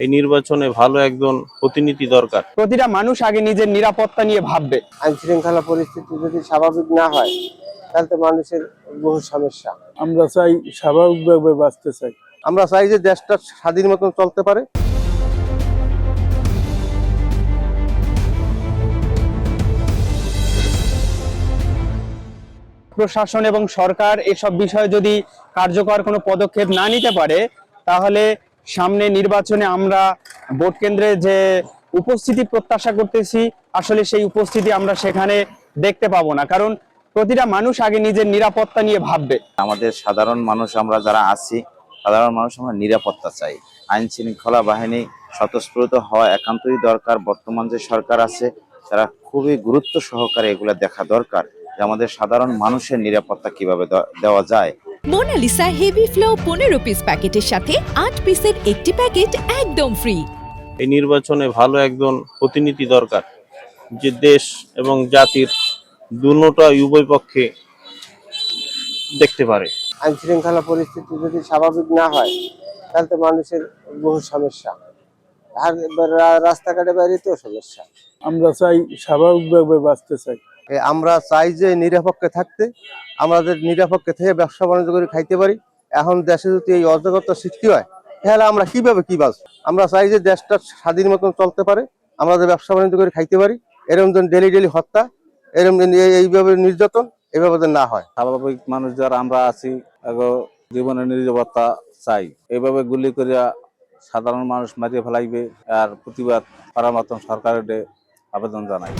এই নির্বাচনে ভালো একজন প্রতিনিধি দরকার। প্রতিটা মানুষ আগে নিজের নিরাপত্তা নিয়ে ভাববে। আইন শৃঙ্খলা পরিস্থিতি যদি স্বাভাবিক না হয় তাহলে তো মানুষের বহু সমস্যা। আমরা চাই স্বাভাবিকভাবে বাঁচতে চাই। আমরা চাই যে দেশটা স্বাধীন মতন চলতে পারে। প্রশাসন এবং সরকার এসব বিষয়ে যদি কার্যকর কোনো পদক্ষেপ না নিতে পারে, তাহলে সামনে নির্বাচনে আমরা ভোট কেন্দ্রে যে উপস্থিতি প্রত্যাশা করতেছি, আসলে সেই উপস্থিতি আমরা সেখানে দেখতে পাবো না। কারণ প্রতিটা মানুষ আগে নিজের নিরাপত্তা নিয়ে ভাববে। আমাদের সাধারণ মানুষ আমরা যারা আছি, সাধারণ মানুষ আমরা নিরাপত্তা চাই। আইন শৃঙ্খলা বাহিনী স্বতঃস্ফূর্ত হওয়া একান্তই দরকার। বর্তমান যে সরকার আছে তারা খুবই গুরুত্ব সহকারে এগুলা দেখা দরকার যে আমাদের সাধারণ মানুষের নিরাপত্তা কিভাবে দেওয়া যায়। মোনালিসা হেভি ফ্লো 15 পিস প্যাকেটের সাথে 8 পিসের একটি প্যাকেট একদম ফ্রি। এই নির্বাচনে ভালো একজন প্রতিনিধি দরকার, যে দেশ এবং জাতির দুটোই উভয় পক্ষে দেখতে পারে। আইন শৃঙ্খলা পরিস্থিতি যদি স্বাভাবিক না হয় তাহলে তো মানুষের বহু সমস্যা। আর রাস্তাঘাটে বাইরে তো সমস্যা। আমরা চাই স্বাভাবিকভাবে বাঁচতে চাই। আমরা চাই যে নিরপেক্ষে থাকতে, আমাদের নিরপেক্ষে থেকে ব্যবসা বাণিজ্য করে খাইতে পারি। এখন দেশে যদি এই অরাজকতা সৃষ্টি হয় তাহলে আমরা কিভাবে কি বাঁচব? আমরা চাই যে দেশটা স্বাধীন মতন চলতে পারে, আমরা যে ব্যবসা বাণিজ্য করে খাইতে পারি। এরকম যেন ডেলি হত্যা, এরকম এইভাবে নির্যাতন এভাবে যেন না হয়। স্বাভাবিক মানুষ যারা আমরা আছি জীবনের নিরাপত্তা চাই। এইভাবে গুলি করিয়া সাধারণ মানুষ মারিয়ে ফেলাইবে আর প্রতিবাদ করার মতন সরকারের আবেদন জানাই।